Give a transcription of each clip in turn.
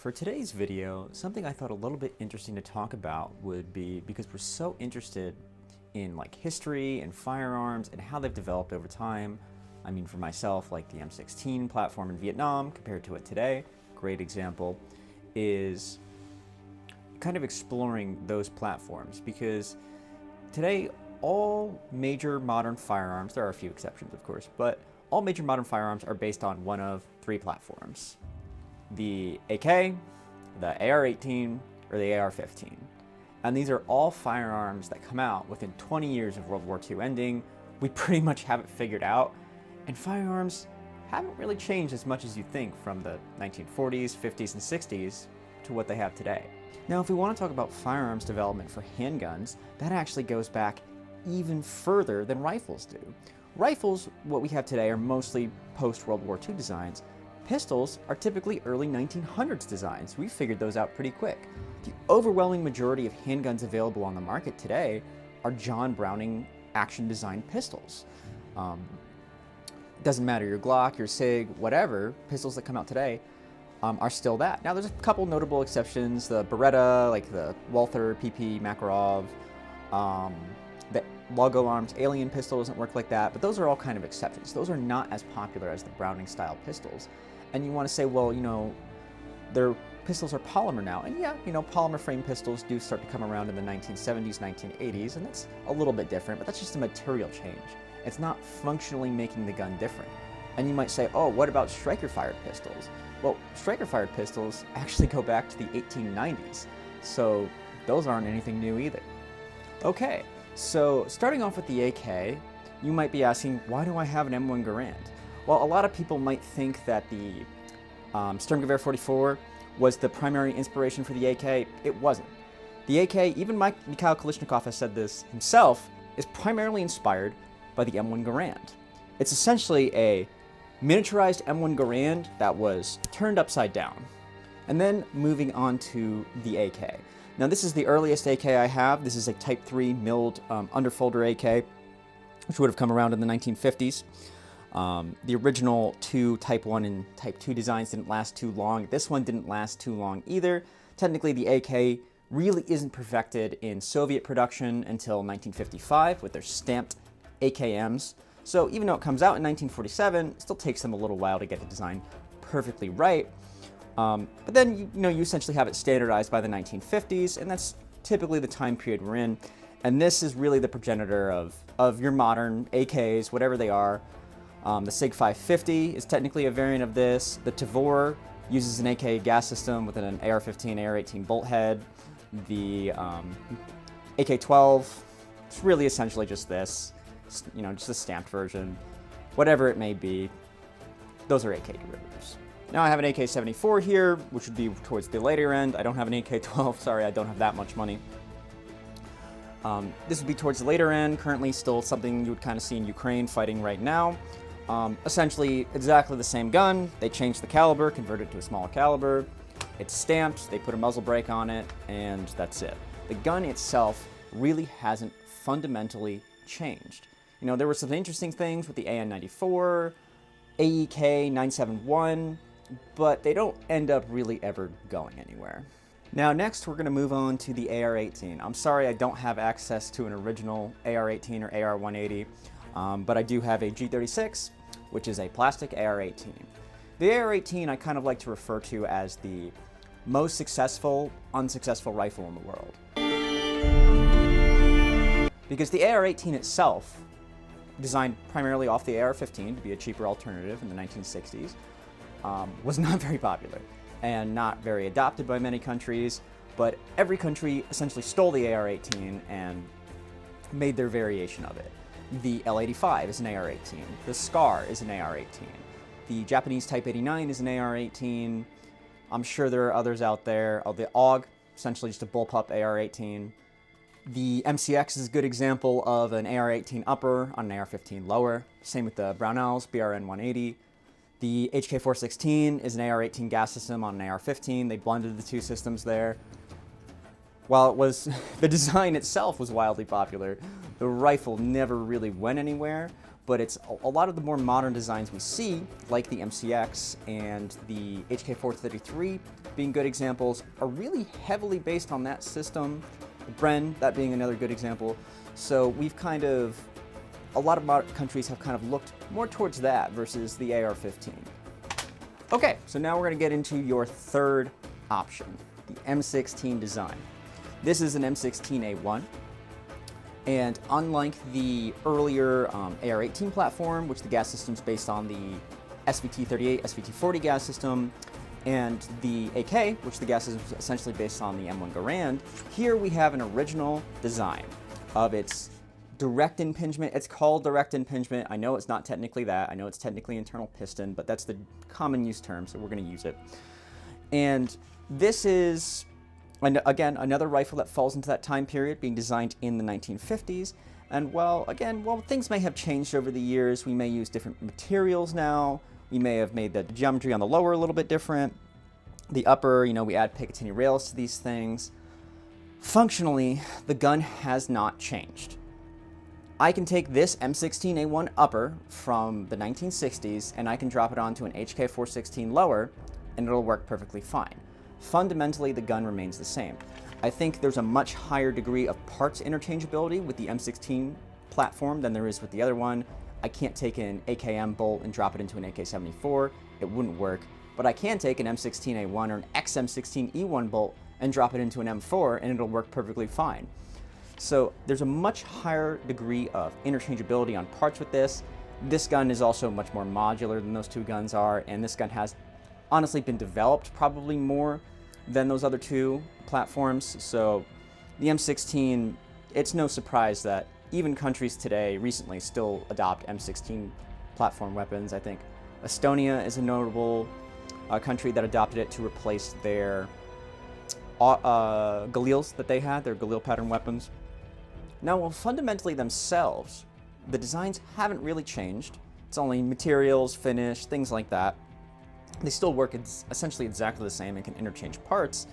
for today's video, something I thought a little bit interesting to talk about would be, because we're so interested in like history and firearms and how they've developed over time. I mean, for myself, like the M16 platform in Vietnam compared to it today, great example, is kind of exploring those platforms, because today all major modern firearms, there are a few exceptions of course, but all major modern firearms are based on one of three platforms: the AK, the AR-18, or the AR-15. And these are all firearms that come out within 20 years of World War II ending. We pretty much have it figured out, and firearms haven't really changed as much as you think from the 1940s, 50s, and 60s to what they have today. Now, if we want to talk about firearms development for handguns, that actually goes back even further than rifles do. Rifles, what we have today, are mostly post-World War II designs. Pistols are typically early 1900s designs. We figured those out pretty quick. The overwhelming majority of handguns available on the market today are John Browning action design pistols. Doesn't matter, your Glock, your SIG, whatever, pistols that come out today are still that. Now there's a couple notable exceptions: the Beretta, like the Walther PP Makarov, the Logo Arms Alien pistol doesn't work like that, but those are all kind of exceptions. Those are not as popular as the Browning style pistols. And you want to say, well, you know, their pistols are polymer now. And yeah, you know, polymer frame pistols do start to come around in the 1970s, 1980s, and that's a little bit different, but that's just a material change. It's not functionally making the gun different. And you might say, oh, what about striker-fired pistols? Well, striker-fired pistols actually go back to the 1890s, so those aren't anything new either. Okay, so starting off with the AK, you might be asking, why do I have an M1 Garand? Well, a lot of people might think that the Sturmgewehr 44 was the primary inspiration for the AK. It wasn't. The AK, even Mikhail Kalashnikov has said this himself, is primarily inspired by the M1 Garand. It's essentially a miniaturized M1 Garand that was turned upside down. And then moving on to the AK. Now this is the earliest AK I have. This is a Type 3 milled underfolder AK, which would have come around in the 1950s. The original two Type 1 and Type 2 designs didn't last too long. This one didn't last too long either. Technically, the AK really isn't perfected in Soviet production until 1955 with their stamped AKMs. So even though it comes out in 1947, it still takes them a little while to get the design perfectly right. But then you essentially have it standardized by the 1950s, and that's typically the time period we're in. And this is really the progenitor of your modern AKs, whatever they are. The SIG 550 is technically a variant of this. The Tavor uses an AK gas system with an AR-15, AR-18 bolt head. The AK-12, it's really essentially just this, just a stamped version. Whatever it may be, those are AK derivatives. Now I have an AK-74 here, which would be towards the later end. I don't have an AK-12, sorry, I don't have that much money. This would be towards the later end, currently still something you would kind of see in Ukraine fighting right now. Essentially exactly the same gun. They changed the caliber, converted it to a smaller caliber. It's stamped, they put a muzzle brake on it, and that's it. The gun itself really hasn't fundamentally changed. There were some interesting things with the AN-94, AEK 971, but they don't end up really ever going anywhere. Now next we're going to move on to the AR-18. I'm sorry I don't have access to an original AR-18 or AR-180, but I do have a G36, which is a plastic AR-18. The AR-18 I kind of like to refer to as the most successful, unsuccessful rifle in the world. Because the AR-18 itself, designed primarily off the AR-15 to be a cheaper alternative in the 1960s, was not very popular and not very adopted by many countries, but every country essentially stole the AR-18 and made their variation of it. The L-85 is an AR-18, the SCAR is an AR-18, the Japanese Type 89 is an AR-18, I'm sure there are others out there. The AUG, essentially just a bullpup AR-18. The MCX is a good example of an AR-18 upper on an AR-15 lower. Same with the Brownells, BRN-180. The HK-416 is an AR-18 gas system on an AR-15. They blended the two systems there. While the design itself was wildly popular, the rifle never really went anywhere, but it's a lot of the more modern designs we see, like the MCX and the HK-433, being good examples, are really heavily based on that system. The Bren, that being another good example. So we've kind of, a lot of modern countries have kind of looked more towards that versus the AR-15. Okay, so now we're going to get into your third option, the M16 design. This is an M16A1, and unlike the earlier AR-18 platform, which the gas system is based on the SVT-38, SVT-40 gas system, and the AK, which the gas system is essentially based on the M1 Garand, here we have an original design of its direct impingement. It's called direct impingement. I know it's not technically that. I know it's technically internal piston, but that's the common use term, so we're going to use it. And this is, again, another rifle that falls into that time period, being designed in the 1950s. And while things may have changed over the years, we may use different materials now. We may have made the geometry on the lower a little bit different. The upper, we add Picatinny rails to these things. Functionally, the gun has not changed. I can take this M16A1 upper from the 1960s and I can drop it onto an HK416 lower and it'll work perfectly fine. Fundamentally, the gun remains the same. I think there's a much higher degree of parts interchangeability with the M16 platform than there is with the other one. I can't take an AKM bolt and drop it into an AK-74. It wouldn't work. But I can take an M16A1 or an XM16E1 bolt and drop it into an M4 and it'll work perfectly fine. So there's a much higher degree of interchangeability on parts with this. This gun is also much more modular than those two guns are, and this gun has honestly been developed probably more than those other two platforms. So the M16, it's no surprise that even countries today recently still adopt M16 platform weapons. I think Estonia is a notable country that adopted it to replace their Galils that they had, their Galil pattern weapons. Now, while fundamentally themselves, the designs haven't really changed. It's only materials, finish, things like that. They still work essentially exactly the same and can interchange parts.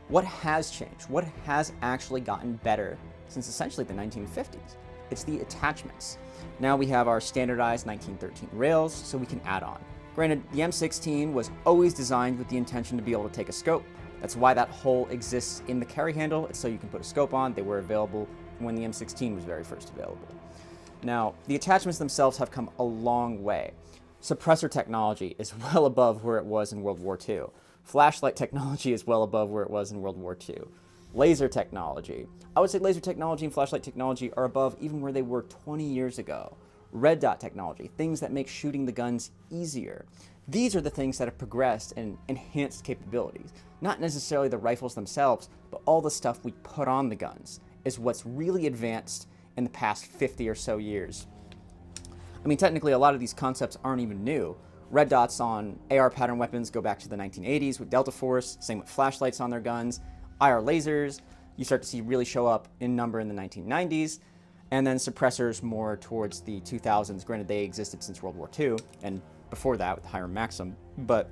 What has changed? What has actually gotten better since essentially the 1950s? It's the attachments. Now we have our standardized 1913 rails, so we can add on. Granted, the M16 was always designed with the intention to be able to take a scope. That's why that hole exists in the carry handle. It's so you can put a scope on. They were available when the M16 was very first available. Now, the attachments themselves have come a long way. Suppressor technology is well above where it was in World War II. Flashlight technology is well above where it was in World War II. Laser technology. I would say laser technology and flashlight technology are above even where they were 20 years ago. Red dot technology, things that make shooting the guns easier. These are the things that have progressed and enhanced capabilities. Not necessarily the rifles themselves, but all the stuff we put on the guns is what's really advanced in the past 50 or so years. I mean, technically, a lot of these concepts aren't even new. Red dots on AR pattern weapons go back to the 1980s with Delta Force, same with flashlights on their guns. IR lasers, you start to see really show up in number in the 1990s, and then suppressors more towards the 2000s. Granted, they existed since World War II, and before that with the Hiram Maxim, but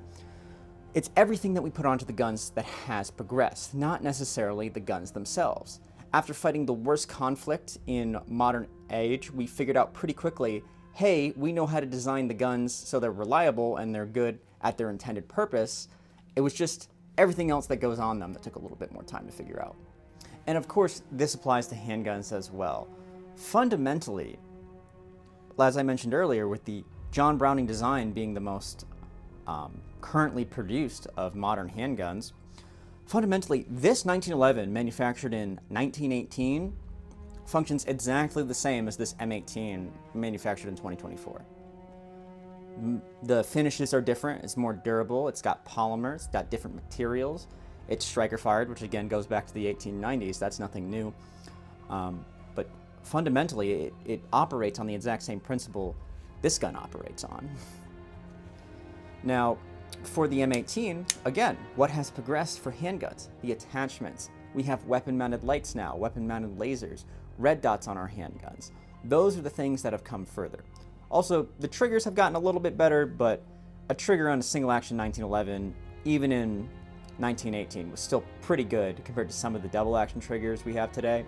it's everything that we put onto the guns that has progressed, not necessarily the guns themselves. After fighting the worst conflict in modern age, we figured out pretty quickly, hey, we know how to design the guns so they're reliable and they're good at their intended purpose. It was just everything else that goes on them that took a little bit more time to figure out. And of course, this applies to handguns as well. Fundamentally, as I mentioned earlier, with the John Browning design being the most currently produced of modern handguns, fundamentally, this 1911 manufactured in 1918 functions exactly the same as this M18 manufactured in 2024. The finishes are different. It's more durable. It's got polymers. It's got different materials. It's striker fired, which again goes back to the 1890s. That's nothing new. But fundamentally, it operates on the exact same principle this gun operates on. Now, for the M18, again, what has progressed for handguns? The attachments. We have weapon-mounted lights now, weapon-mounted lasers, red dots on our handguns. Those are the things that have come further. Also, the triggers have gotten a little bit better, but a trigger on a single-action 1911, even in 1918, was still pretty good compared to some of the double-action triggers we have today.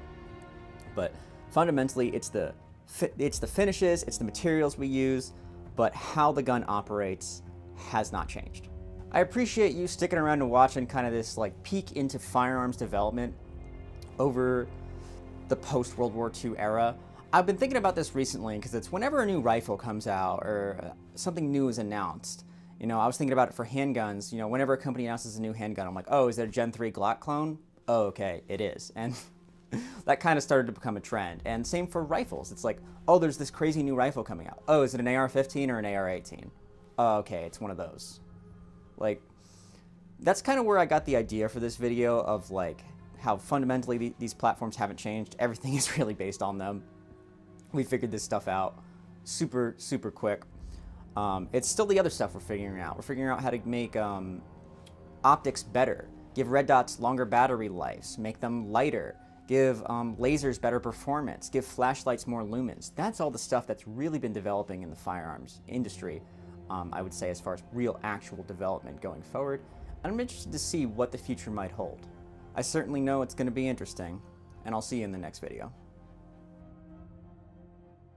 But fundamentally, it's the finishes, it's the materials we use, but how the gun operates has not changed. I appreciate you sticking around to watching kind of this like peek into firearms development over the post-World War II era. I've been thinking about this recently because it's whenever a new rifle comes out or something new is announced. You know, I was thinking about it for handguns. You know, whenever a company announces a new handgun, I'm like, oh, is that a Gen 3 Glock clone? Oh, okay, it is. And that kind of started to become a trend. And same for rifles. It's like, oh, there's this crazy new rifle coming out. Oh, is it an AR-15 or an AR-18? Oh, okay, it's one of those. Like, that's kind of where I got the idea for this video of like how fundamentally these platforms haven't changed. Everything is really based on them. We figured this stuff out super, super quick. It's still the other stuff we're figuring out. We're figuring out how to make optics better, give red dots longer battery lives, make them lighter, give lasers better performance, give flashlights more lumens. That's all the stuff that's really been developing in the firearms industry, I would say, as far as real actual development going forward. And I'm interested to see what the future might hold. I certainly know it's going to be interesting, and I'll see you in the next video.